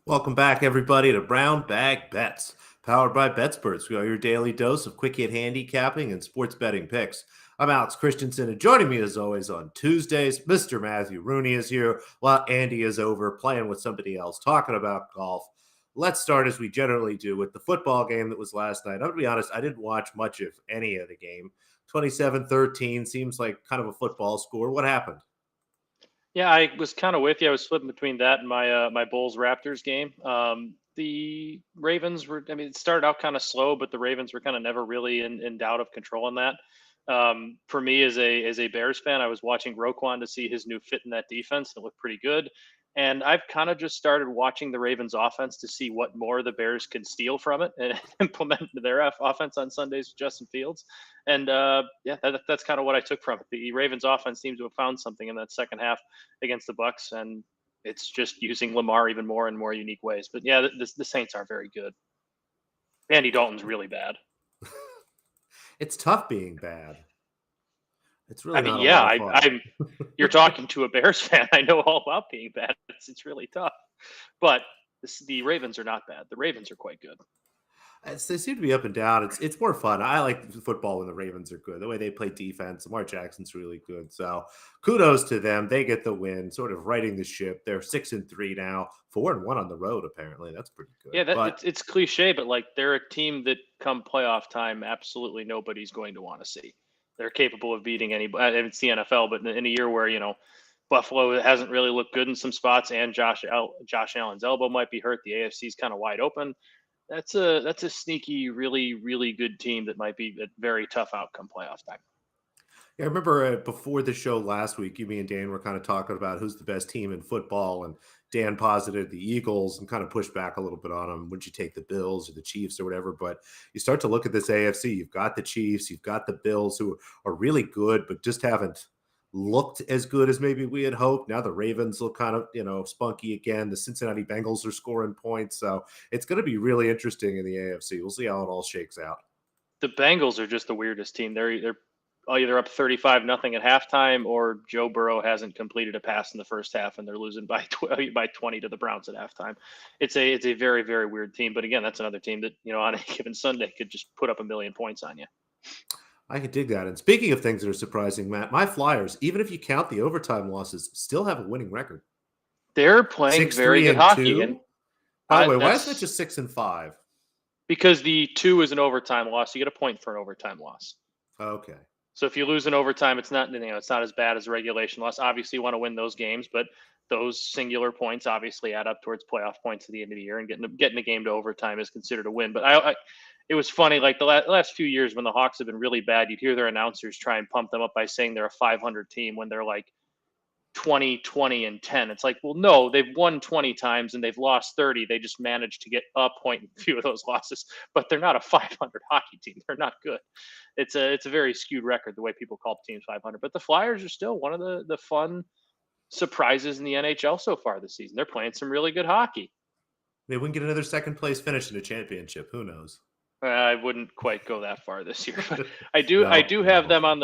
Welcome back, everybody, to Brown Bag Bets, powered by BetSperts. We are your daily dose of quick hit handicapping and sports betting picks. I'm Alex Christensen, and joining me as always on Tuesdays, Mr. Matthew Rooney is here while Andy is over playing with somebody else, talking about golf. Let's start as we generally do with the football game that was last night. I'm going to be honest, I didn't watch much of any of the game. 27-13 seems like kind of a football score. What happened? Yeah, I was kind of with you. I was flipping between that and my Bulls Raptors game. The Ravens were, I mean, it started out kind of slow, but the Ravens were kind of never really in doubt of controlling that. For me, as a Bears fan, I was watching Roquan to see his new fit in that defense. It looked pretty good. And I've kind of just started watching the Ravens offense to see what more the Bears can steal from it and implement their offense on Sundays with Justin Fields. And yeah, that's kind of what I took from it. The Ravens offense seems to have found something in that second half against the Bucks, and it's just using Lamar even more in more unique ways. But yeah, the Saints aren't very good. Andy Dalton's really bad. It's tough being bad. It's I really mean, not a yeah, lot of fun. I'm. You're talking to a Bears fan. I know all about being bad. It's really tough, but the Ravens are not bad. The Ravens are quite good. They seem to be up and down. It's more fun. I like football when the Ravens are good. The way they play defense, Lamar Jackson's really good. So kudos to them. They get the win, sort of righting the ship. They're 6-3 now, 4-1 on the road. Apparently, that's pretty good. Yeah, that But it's cliche, but like they're a team that come playoff time, absolutely nobody's going to want to see. They're capable of beating anybody. It's the NFL, but in a year where Buffalo hasn't really looked good in some spots, and Josh Allen's elbow might be hurt. The AFC's kind of wide open. That's a sneaky, really, really good team that might be a very tough outcome playoff time. yeah, I remember before the show last week, you, me, and Dan were kind of talking about who's the best team in football, and Dan posited the Eagles and kind of pushed back a little bit on them. Would you take the Bills or the Chiefs or whatever? But you start to look at this AFC. You've got the Chiefs, you've got the Bills, who are really good, but just haven't looked as good as maybe we had hoped. Now the Ravens look kind of, spunky again. The Cincinnati Bengals are scoring points. So it's going to be really interesting in the AFC. We'll see how it all shakes out. The Bengals are just the weirdest team. They're either up 35-0 at halftime, or Joe Burrow hasn't completed a pass in the first half, and they're losing by 20 to the Browns at halftime. It's a very, very weird team. But again, that's another team that on a given Sunday could just put up a million points on you. I could dig that. And speaking of things that are surprising, Matt, my Flyers, even if you count the overtime losses, still have a winning record. They're playing very good hockey, and By the way, why is that that's just 6-5? because the 2 is an overtime loss. You get a point for an overtime loss. Okay. So if you lose in overtime, it's not as bad as a regulation loss. Obviously, you want to win those games, but those singular points obviously add up towards playoff points at the end of the year, and getting a game to overtime is considered a win. But it was funny, like the last few years when the Hawks have been really bad, you'd hear their announcers try and pump them up by saying they're a 500 team when they're like 20, 20, and 10. It's like, well, no, they've won 20 times and they've lost 30. They just managed to get a point in a few of those losses, but they're not a 500 hockey team. They're not good. It's a very skewed record the way people call teams 500. But the Flyers are still one of the fun surprises in the NHL so far this season. They're playing some really good hockey. They wouldn't get another second place finish in a championship. Who knows? I wouldn't quite go that far this year, but No, I do have no. them on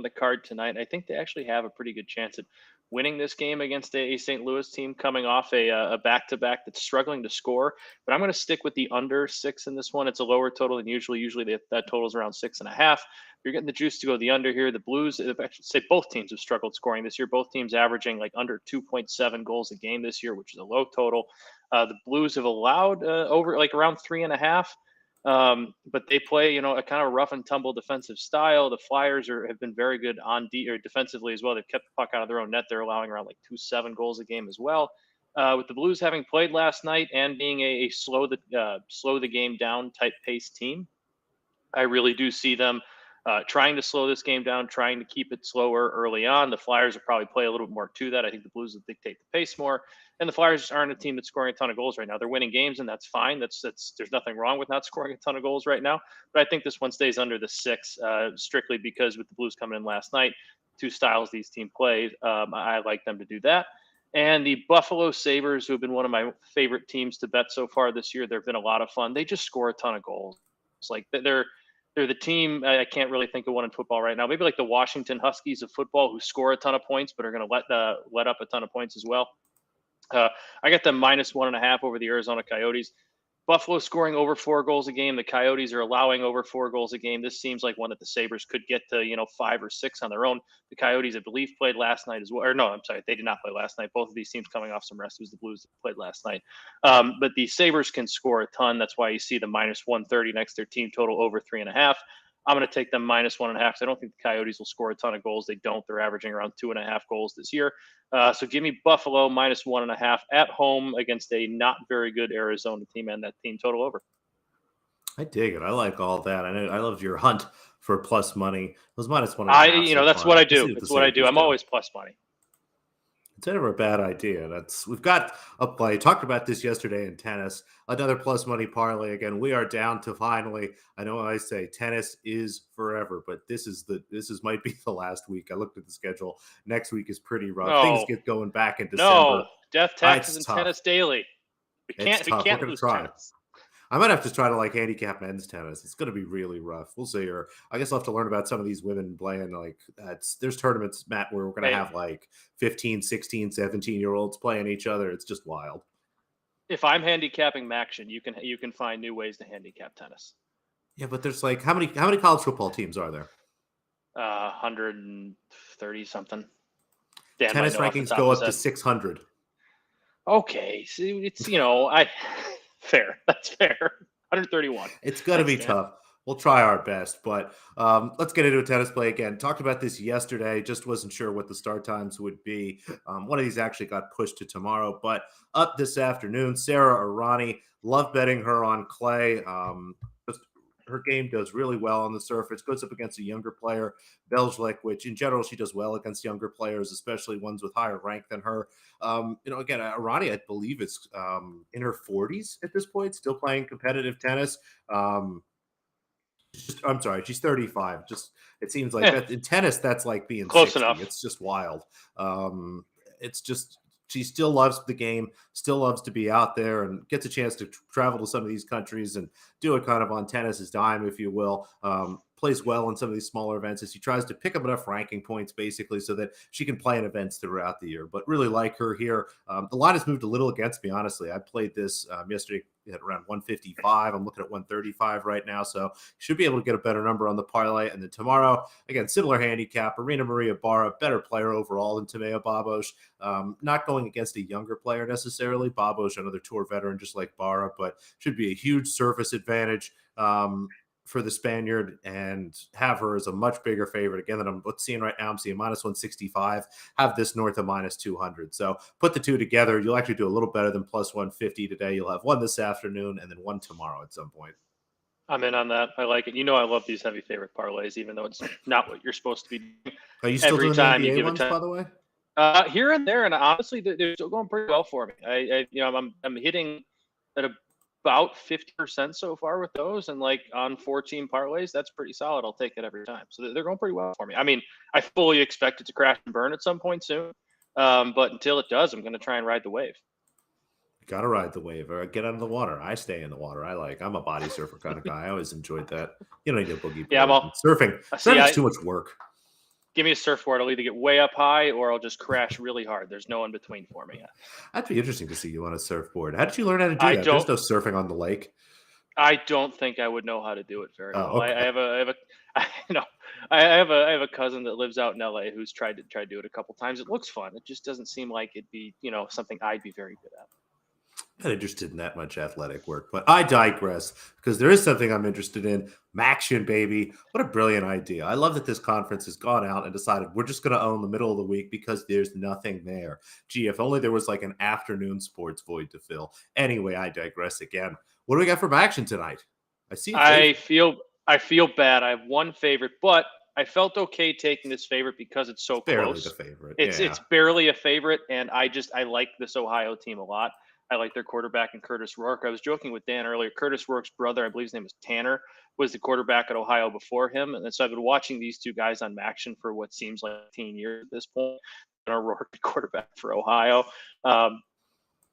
the card tonight. I think they actually have a pretty good chance at winning this game against a St. Louis team coming off a back-to-back that's struggling to score. But I'm going to stick with the under 6 in this one. It's a lower total than usually. Usually that total's around 6.5. You're getting the juice to go the under here. The Blues, I should say, both teams have struggled scoring this year. Both teams averaging like under 2.7 goals a game this year, which is a low total. The Blues have allowed over like around 3.5. But they play, a kind of rough and tumble defensive style. The Flyers have been very good or defensively as well. They've kept the puck out of their own net. They're allowing around like 2.7 goals a game as well. With the Blues having played last night and being a slow the game down type pace team, I really do see them trying to slow this game down, trying to keep it slower early on. The Flyers will probably play a little bit more to that. I think the Blues will dictate the pace more. And the Flyers aren't a team that's scoring a ton of goals right now. They're winning games, and that's fine. There's nothing wrong with not scoring a ton of goals right now. But I think this one stays under the 6, strictly because with the Blues coming in last night, 2 styles these teams play, I like them to do that. And the Buffalo Sabres, who have been one of my favorite teams to bet so far this year, they've been a lot of fun. They just score a ton of goals. It's like they're the team. I can't really think of one in football right now. Maybe like the Washington Huskies of football, who score a ton of points but are going to let up a ton of points as well. I got them -1.5 over the Arizona Coyotes. Buffalo scoring over 4 goals a game. The Coyotes are allowing over 4 goals a game. This seems like one that the Sabres could get to, 5 or 6 on their own. The Coyotes, I believe, played last night as well. Or no, I'm sorry, they did not play last night. Both of these teams coming off some rest. It was the Blues that played last night. But the Sabres can score a ton. That's why you see the -130 next to their team total over 3.5. I'm going to take them -1.5. I don't think the Coyotes will score a ton of goals. They don't. They're averaging around 2.5 goals this year. So give me Buffalo -1.5 at home against a not very good Arizona team and that team total over. I dig it. I like all that. I know I loved your hunt for plus money. Those -1.5 are That's what fun. I We'll do. see what the That's what I do. Sabres I'm do. always plus money. It's never a bad idea. We've got a play. Talked about this yesterday in tennis. Another plus money parlay. Again, we are down to finally. I know I say tennis is forever, but this might be the last week. I looked at the schedule. Next week is pretty rough. Things No, get going back in no, December. death, taxes, It's and tough. tennis daily. We It's can't. We tough. We're can't gonna lose try. tennis. I might have to try to handicap men's tennis. It's going to be really rough. We'll see. Or I guess I'll have to learn about some of these women playing. There's tournaments, Matt, where we're going to have 15, 16, 17-year-olds playing each other. It's just wild. If I'm handicapping MACtion, you can find new ways to handicap tennis. Yeah, but there's how many college football teams are there? 130 something. Dan tennis rankings go up to 600. Okay, so it's fair. That's fair. 131. It's going to be tough. We'll try our best, but let's get into a tennis play again. Talked about this yesterday. Just wasn't sure what the start times would be. One of these actually got pushed to tomorrow, but up this afternoon, Sarah Irani. Love betting her on clay. Her game does really well on the surface. Goes up against a younger player, Belzlik, which in general she does well against younger players, especially ones with higher rank than her. Again, Irani, I believe, is in her 40s at this point, still playing competitive tennis. I'm sorry, she's 35. Just it seems like that in tennis, that's like being close 60. enough. It's just wild. It's just she still loves the game, still loves to be out there, and gets a chance to travel to some of these countries and do it kind of on tennis's dime, if you will. Plays well in some of these smaller events as she tries to pick up enough ranking points, basically, so that she can play in events throughout the year. But really like her here. The line has moved a little against me, honestly. I played this yesterday at around 155. I'm looking at 135 right now, so should be able to get a better number on the parlay. And then tomorrow, again, similar handicap. Irina Maria Barra, better player overall than Timea Babos. Not going against a younger player necessarily. Babos, another tour veteran, just like Barra, but should be a huge surface advantage for the Spaniard, and have her as a much bigger favorite. Again, than I'm seeing right now. I'm seeing -165, have this north of -200. So put the two together, you'll actually do a little better than +150 today. You'll have one this afternoon and then one tomorrow at some point. I'm in on that. I like it. I love these heavy favorite parlays, even though it's not what you're supposed to be doing. Are you still Every doing time the you NBA give ones, it by the way? Here and there, and honestly, they're still going pretty well for me. I'm hitting at about 50% so far with those, and on 14 parlays, that's pretty solid. I'll take it every time. So they're going pretty well for me. I mean, I fully expect it to crash and burn at some point soon, but until it does, I'm going to try and ride the wave. Got to ride the wave or get out of the water. I stay in the water. I'm a body surfer kind of guy. I always enjoyed that. You don't need a boogie board. Yeah, surfing's too much work. Give me a surfboard. I'll either get way up high or I'll just crash really hard. There's no in between for me. That'd be interesting to see you on a surfboard. How did you learn how to do that? There's no surfing on the lake. I don't think I would know how to do it very well. Okay. I have a cousin that lives out in LA who's tried to do it a couple times. It looks fun. It just doesn't seem like it'd be, something I'd be very good at. Not interested in that much athletic work, but I digress because there is something I'm interested in. MACtion, baby. What a brilliant idea. I love that this conference has gone out and decided we're just going to own the middle of the week because there's nothing there. Gee, if only there was an afternoon sports void to fill. Anyway, I digress again. What do we got for MACtion tonight? I feel bad. I have one favorite, but I felt okay taking this favorite because it's so barely close. The favorite. It's barely a favorite, and I like this Ohio team a lot. I like their quarterback and Curtis Rourke. I was joking with Dan earlier. Curtis Rourke's brother, I believe his name is Tanner, was the quarterback at Ohio before him. And so I've been watching these two guys on MACtion for what seems like 15 years at this point. Rourke, the quarterback for Ohio.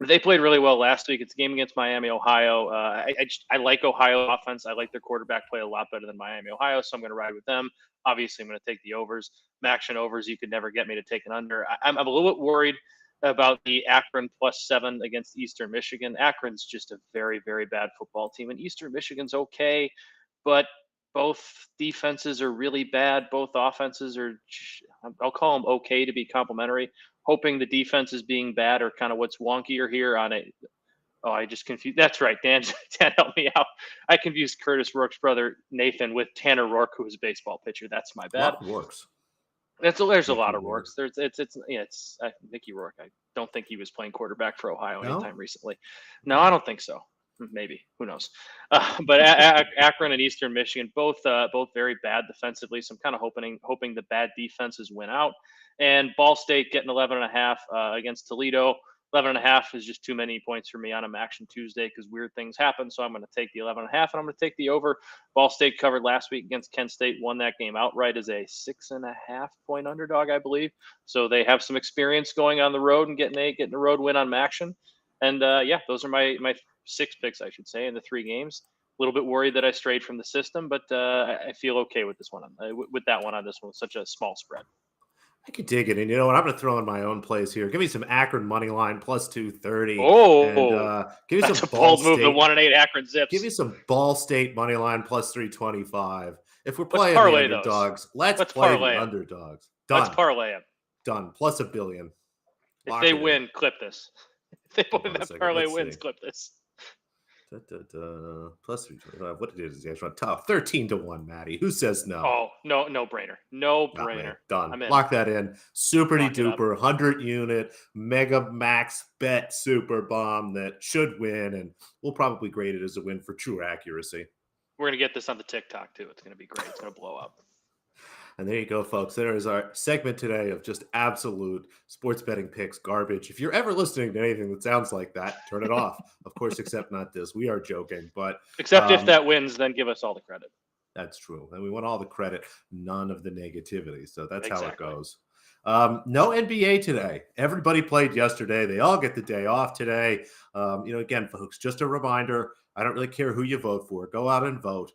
They played really well last week. It's a game against Miami, Ohio. I like Ohio offense. I like their quarterback play a lot better than Miami, Ohio, so I'm going to ride with them. Obviously, I'm going to take the overs. MACtion overs, you could never get me to take an under. I'm a little bit worried about the Akron +7 against Eastern Michigan. Akron's just a very, very bad football team, and Eastern Michigan's okay, but both defenses are really bad. Both offenses are, I'll call them okay to be complimentary. Hoping the defenses being bad are kind of what's wonkier here on it. Oh, I just confused. That's right, Dan. Dan, help me out. I confused Curtis Rourke's brother Nathan with Tanner Rourke, who was a baseball pitcher. That's my A bad. lot of Rourke's. There's a Mickey lot of Rourke. Rourke's. It's Mickey Rourke. I don't think he was playing quarterback for Ohio No? anytime recently. No, I don't think so. Maybe, who knows? But Akron and Eastern Michigan, both very bad defensively. So I'm kind of hoping the bad defenses win out. And Ball State getting 11.5 against Toledo. 11.5 is just too many points for me on a MACtion Tuesday because weird things happen. So I'm going to take the 11.5 and I'm going to take the over. Ball State covered last week against Kent State, won that game outright as a 6.5 point underdog, I believe. So they have some experience going on the road and getting a road win on MACtion. And yeah, those are my 6 picks, I should say, in the 3 games. A little bit worried that I strayed from the system, but I feel okay with this one. With that one on this one, with such a small spread. I could dig it. And you know what? I'm going to throw in my own plays here. Give me some Akron money line +230. And give me that's some a bold Ball move. The State. 1-8 Akron Zips. Give me some Ball State money line +325. If we're Let's playing the parlay underdogs, those. let's play the parlay 'em. underdogs. Done. Let's parlay them. Done. Plus $1 billion. If Lock they it in. win, clip this. If they Hold on win a that second. parlay Let's wins, see. clip this. Plus 325. What did it is the extra tough? 13-1, Maddie. Who says no? Oh, no brainer. No Nah, man. brainer. Done. I'm in. Lock that in. Super Lock it up. duper 100 unit mega max bet super bomb that should win, and we'll probably grade it as a win for true accuracy. We're gonna get this on the TikTok too. It's gonna be great. It's gonna blow up. And there you go, folks. There is our segment today of just absolute sports betting picks garbage. If you're ever listening to anything that sounds like that, turn it off. Of course, except not this. We are joking, but except if that wins, then give us all the credit. That's true. And we want all the credit, none of the negativity. So that's exactly how it goes. No NBA today. Everybody played yesterday. They all get the day off today. Again, folks, just a reminder, I don't really care who you vote for. Go out and vote.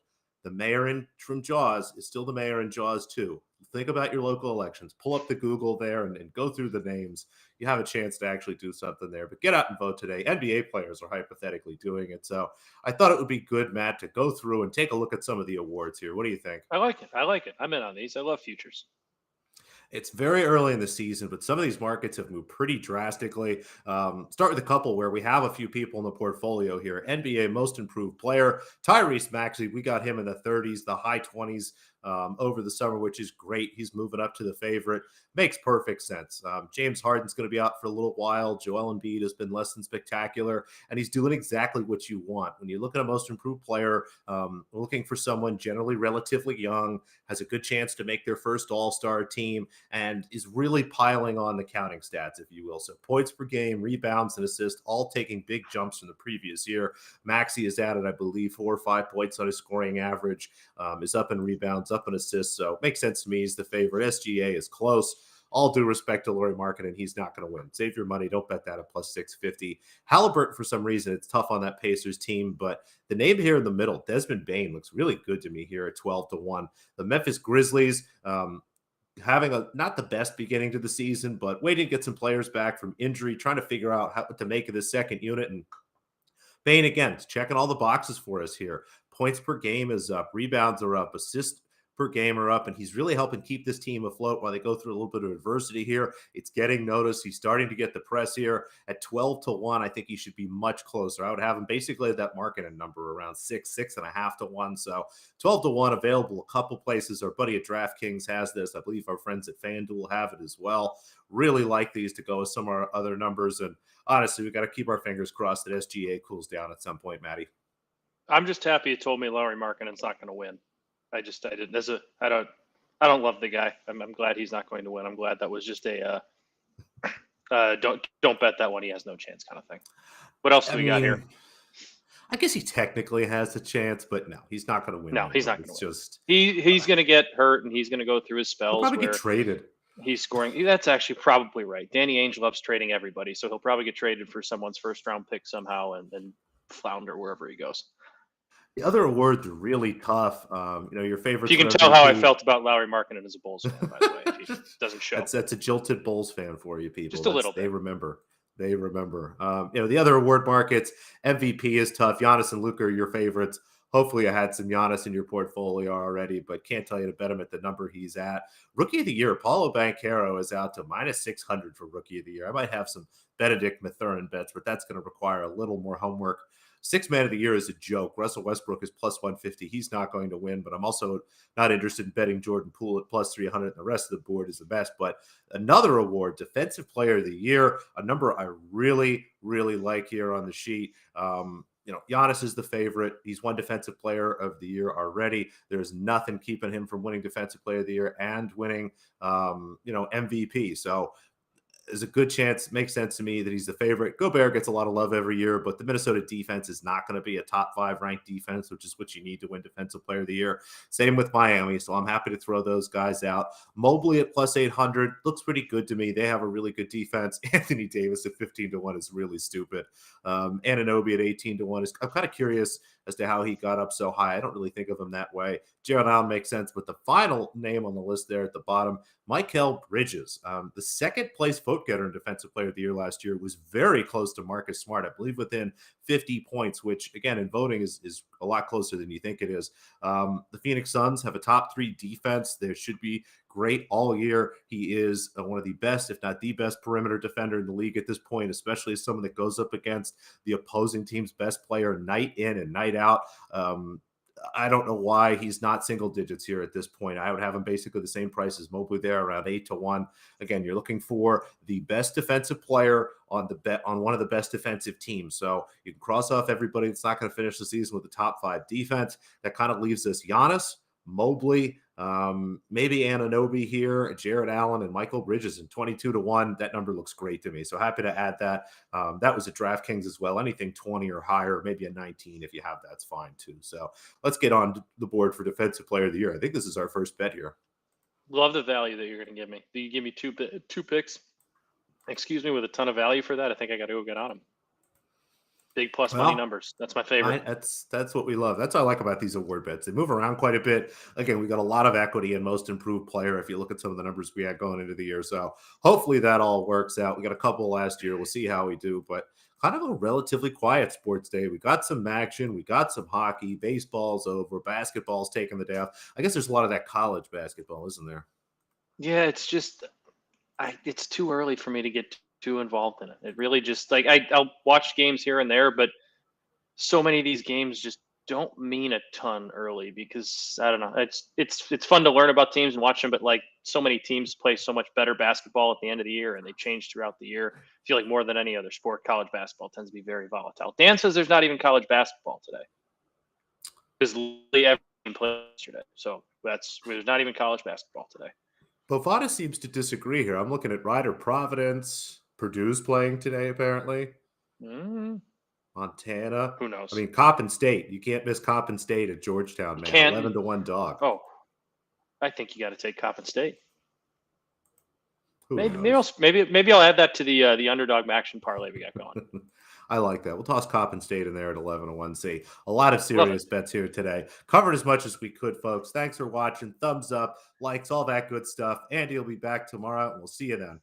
The mayor from Jaws is still the mayor in Jaws 2. Think about your local elections. Pull up the Google there and go through the names. You have a chance to actually do something there. But get out and vote today. NBA players are hypothetically doing it. So I thought it would be good, Matt, to go through and take a look at some of the awards here. What do you think? I like it. I'm in on these. I love futures. It's very early in the season, but some of these markets have moved pretty drastically. Start with a couple where we have a few people in the portfolio here. NBA Most Improved Player, Tyrese Maxey. We got him in the 30s, the high 20s over the summer, which is great. He's moving up to the favorite. Makes perfect sense. James Harden's going to be out for a little while. Joel Embiid has been less than spectacular, and he's doing exactly what you want. When you look at a Most Improved Player, looking for someone generally relatively young, has a good chance to make their first All-Star team, and is really piling on the counting stats, if you will. So points per game, rebounds, and assists, all taking big jumps from the previous year. Maxey has added, I believe, 4 or 5 points on his scoring average, is up in rebounds, up in assists. So makes sense to me. He's the favorite. SGA is close. All due respect to Lauri Markkanen, he's not going to win. Save your money. Don't bet that at +650. Halliburton, for some reason, it's tough on that Pacers team, but the name here in the middle, Desmond Bane, looks really good to me here at 12-1. The Memphis Grizzlies, having not the best beginning to the season, but waiting to get some players back from injury, trying to figure out how to make of this second unit. And Bane, again, is checking all the boxes for us here. Points per game is up. Rebounds are up. Assists per game are up, and he's really helping keep this team afloat while they go through a little bit of adversity here. It's getting noticed. He's starting to get the press here. At 12-1, I think he should be much closer. I would have him basically at that market number around 6.5-1. So 12-1 available a couple places. Our buddy at DraftKings has this. I believe our friends at FanDuel have it as well. Really like these to go with some of our other numbers. And honestly, we got to keep our fingers crossed that SGA cools down at some point, Maddie. I'm just happy you told me Lauri Markkanen's not going to win. I didn't. I don't love the guy. I'm glad he's not going to win. I'm glad that was just a don't bet that one. He has no chance kind of thing. What else do we got here? I guess he technically has a chance, but no, he's not going to win. No, he's not going to win. He's going to get hurt and he's going to go through his spells. He'll probably get traded. He's scoring. That's actually probably right. Danny Ainge loves trading everybody, so he'll probably get traded for someone's first round pick somehow and flounder wherever he goes. The other awards are really tough. Your If favorites you for can tell how I MVP. felt about Lowry Markkinen as a Bulls fan, by the way, if he doesn't show. That's a jilted Bulls fan for you people. Just a little They bit. remember. They remember. The other award markets, MVP is tough. Giannis and Luka are your favorites. Hopefully, I had some Giannis in your portfolio already, but can't tell you to bet him at the number he's at. Rookie of the year, Paulo Banchero is out to -600 for Rookie of the year. I might have some Benedict Mathurin bets, but that's going to require a little more homework. Six man of the year is a joke. Russell Westbrook is +150. He's not going to win, but I'm also not interested in betting Jordan Poole at +300. And the rest of the board is the best. But another award, Defensive Player of the Year, a number I really, really like here on the sheet. Giannis is the favorite. He's won Defensive Player of the Year already. There's nothing keeping him from winning Defensive Player of the Year and winning, MVP. So there's a good chance, makes sense to me that he's the favorite. Gobert gets a lot of love every year, but the Minnesota defense is not going to be a top 5 ranked defense, which is what you need to win Defensive Player of the Year. Same with Miami, so I'm happy to throw those guys out. Mobley at +800 looks pretty good to me. They have a really good defense. Anthony Davis at 15-1 is really stupid. Anunoby at 18-1 is. I'm kind of curious as to how he got up so high. I don't really think of him that way. Jared Allen makes sense, but the final name on the list there at the bottom, Mikal Bridges, the second place vote getter in Defensive Player of the Year last year, was very close to Marcus Smart, I believe within 50 points, which again in voting is a lot closer than you think it is. The Phoenix Suns have a top 3 defense. They should be great all year. He is one of the best, if not the best, perimeter defender in the league at this point, especially as someone that goes up against the opposing team's best player night in and night out. I don't know why he's not single digits here at this point. I would have him basically the same price as Mobley there, around 8-1. Again, you're looking for the best defensive player on the bet on one of the best defensive teams. So you can cross off everybody that's not going to finish the season with the top 5 defense. That kind of leaves us Giannis, Mobley, maybe Anunoby here, Jared Allen, and Mikal Bridges. And 22-1. That number looks great to me. So happy to add that. That was at DraftKings as well. Anything 20 or higher, maybe a 19 if you have that's fine too. So let's get on the board for Defensive Player of the Year. I think this is our first bet here. Love the value that you're going to give me. You give me two picks, with a ton of value for that. I think I got to go get on them. Big plus money numbers. That's my favorite. That's what we love. That's what I like about these award bets. They move around quite a bit. Again, we got a lot of equity in most improved player if you look at some of the numbers we had going into the year. So hopefully that all works out. We got a couple last year. We'll see how we do, but kind of a relatively quiet sports day. We got some MACtion. We got some hockey. Baseball's over. Basketball's taking the day off. I guess there's a lot of that college basketball, isn't there? Yeah, it's just it's too early for me to get too involved in it. It really just I'll watch games here and there, but so many of these games just don't mean a ton early because I don't know. It's fun to learn about teams and watch them, but so many teams play so much better basketball at the end of the year and they change throughout the year. I feel like more than any other sport, college basketball tends to be very volatile. Dan says there's not even college basketball today because literally every team played yesterday. So there's not even college basketball today. Bovada seems to disagree here. I'm looking at Rider Providence. Purdue's playing today, apparently. Montana. Who knows? I mean, Coppin State. You can't miss Coppin State at Georgetown, man. 11-1 dog. Oh, I think you got to take Coppin State. Maybe I'll add that to the underdog MACtion parlay we got going. I like that. We'll toss Coppin State in there at 11-1. See, a lot of serious bets here today. Covered as much as we could, folks. Thanks for watching. Thumbs up, likes, all that good stuff. Andy will be back tomorrow, and we'll see you then.